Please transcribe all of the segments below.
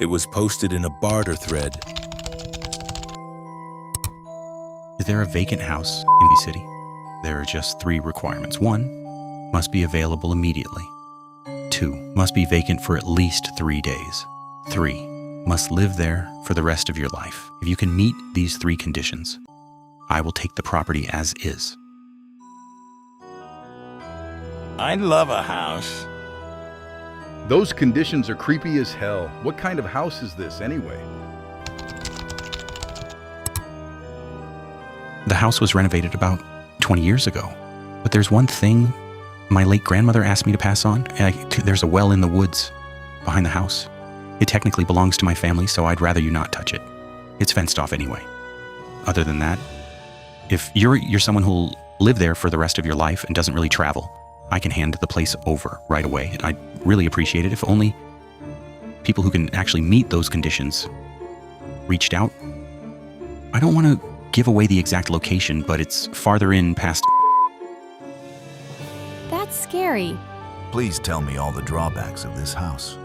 It was posted in a barter thread. Is there a vacant house in the city? There are just 3 requirements. 1, must be available immediately. 2, must be vacant for at least 3 days. 3, must live there for the rest of your life. If you can meet these 3 conditions, I will take the property as is. I'd love a house. Those conditions are creepy as hell. What kind of house is this anyway? The house was renovated about 20 years ago, but there's one thing my late grandmother asked me to pass on. There's a well in the woods behind the house. It technically belongs to my family, so I'd rather you not touch it. It's fenced off anyway. Other than that, if you're someone who'll live there for the rest of your life and doesn't really travel, I can hand the place over right away. I'd really appreciate it if only people who can actually meet those conditions reached out. I don't want to give away the exact location, but it's farther in past. That's scary. Please tell me all the drawbacks of this house.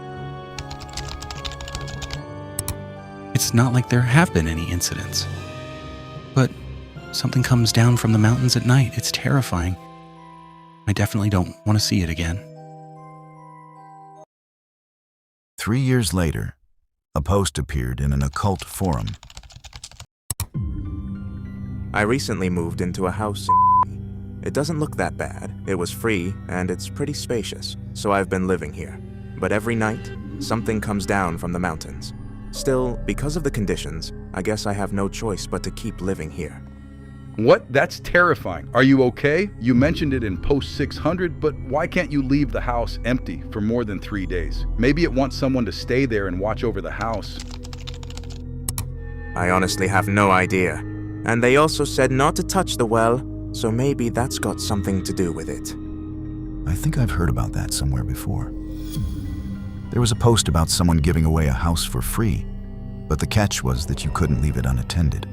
It's not like there have been any incidents. But something comes down from the mountains at night. It's terrifying. I definitely don't want to see it again. 3 years later, a post appeared in an occult forum. I recently moved into a house in It doesn't look that bad. It was free, and it's pretty spacious, so I've been living here. But every night, something comes down from the mountains. Still, because of the conditions, I guess I have no choice but to keep living here. What? That's terrifying. Are you okay? You mentioned it in post 600, but why can't you leave the house empty for more than 3 days? Maybe it wants someone to stay there and watch over the house. I honestly have no idea. And they also said not to touch the well, so maybe that's got something to do with it. I think I've heard about that somewhere before. There was a post about someone giving away a house for free, but the catch was that you couldn't leave it unattended.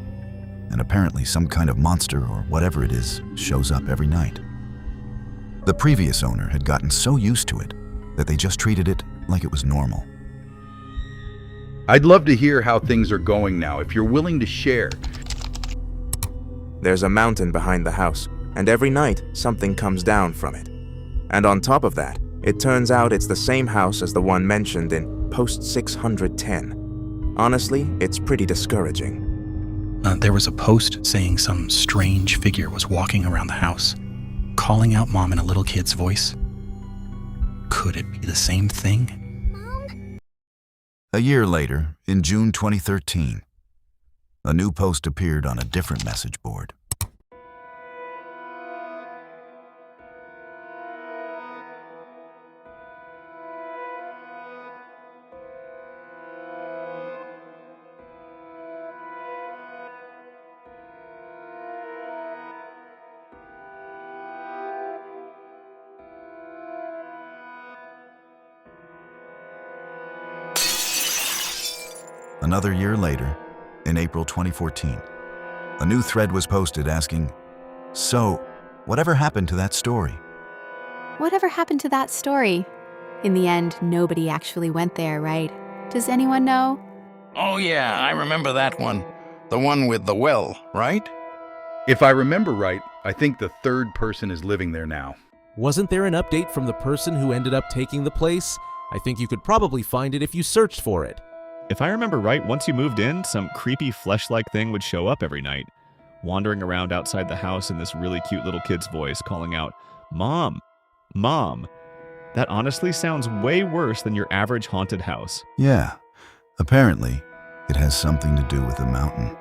And apparently some kind of monster or whatever it is shows up every night. The previous owner had gotten so used to it that they just treated it like it was normal. I'd love to hear how things are going now, if you're willing to share. There's a mountain behind the house, and every night something comes down from it. And on top of that, it turns out it's the same house as the one mentioned in post 610. Honestly, it's pretty discouraging. There was a post saying some strange figure was walking around the house, calling out Mom in a little kid's voice. Could it be the same thing? A year later, in June 2013, a new post appeared on a different message board. Another year later, in April 2014, a new thread was posted asking, "So, whatever happened to that story?" Whatever happened to that story? In the end, nobody actually went there, right? Does anyone know? Oh yeah, I remember that one. The one with the well, right? If I remember right, I think the 3rd person is living there now. Wasn't there an update from the person who ended up taking the place? I think you could probably find it if you searched for it. If I remember right, once you moved in, some creepy flesh-like thing would show up every night, wandering around outside the house in this really cute little kid's voice, calling out, "Mom, Mom." That honestly sounds way worse than your average haunted house. Yeah, apparently, it has something to do with the mountain.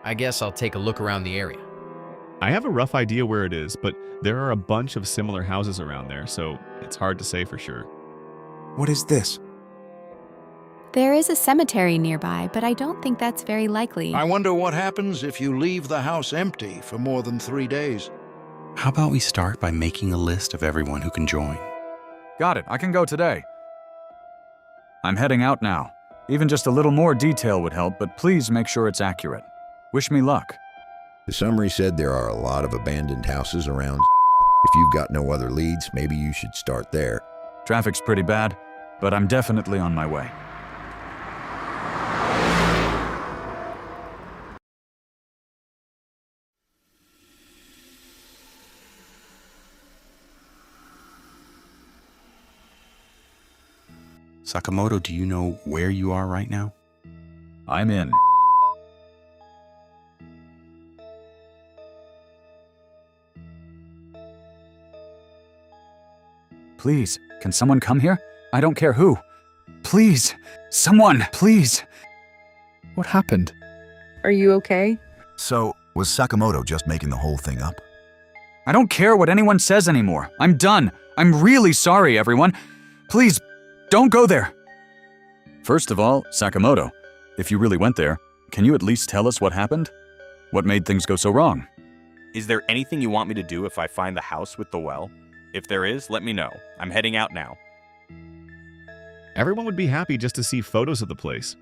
I guess I'll take a look around the area. I have a rough idea where it is, but there are a bunch of similar houses around there, so it's hard to say for sure. What is this? There is a cemetery nearby, but I don't think that's very likely. I wonder what happens if you leave the house empty for more than 3 days. How about we start by making a list of everyone who can join? Got it. I can go today. I'm heading out now. Even just a little more detail would help, but please make sure it's accurate. Wish me luck. The summary said there are a lot of abandoned houses around. If you've got no other leads, maybe you should start there. Traffic's pretty bad, but I'm definitely on my way. Sakamoto, do you know where you are right now? I'm in. Please, can someone come here? I don't care who. Please, someone, please. What happened? Are you okay? So, was Sakamoto just making the whole thing up? I don't care what anyone says anymore. I'm done. I'm really sorry, everyone. Please, don't go there. First of all, Sakamoto, if you really went there, can you at least tell us what happened? What made things go so wrong? Is there anything you want me to do if I find the house with the well? If there is, let me know. I'm heading out now. Everyone would be happy just to see photos of the place.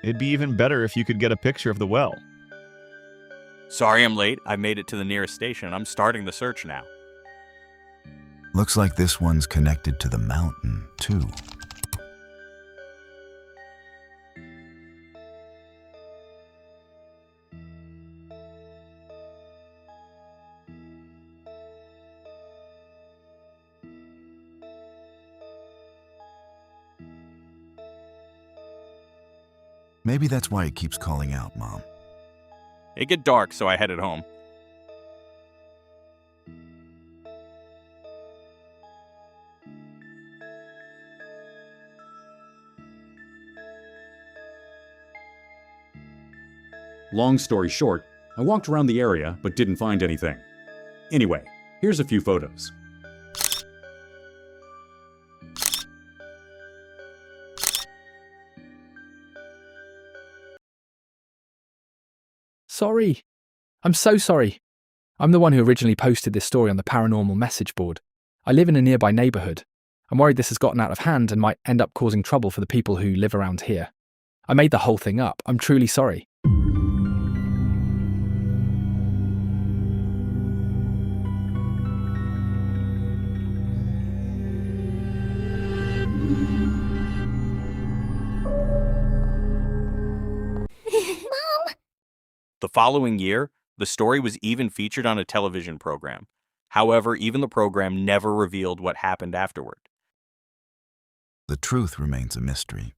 It'd be even better if you could get a picture of the well. Sorry I'm late. I made it to the nearest station. I'm starting the search now. Looks like this one's connected to the mountain, too. Maybe that's why it keeps calling out, Mom. It got dark, so I headed home. Long story short, I walked around the area but didn't find anything. Anyway, here's a few photos. Sorry. I'm so sorry. I'm the one who originally posted this story on the paranormal message board. I live in a nearby neighborhood. I'm worried this has gotten out of hand and might end up causing trouble for the people who live around here. I made the whole thing up. I'm truly sorry. The following year, the story was even featured on a television program. However, even the program never revealed what happened afterward. The truth remains a mystery.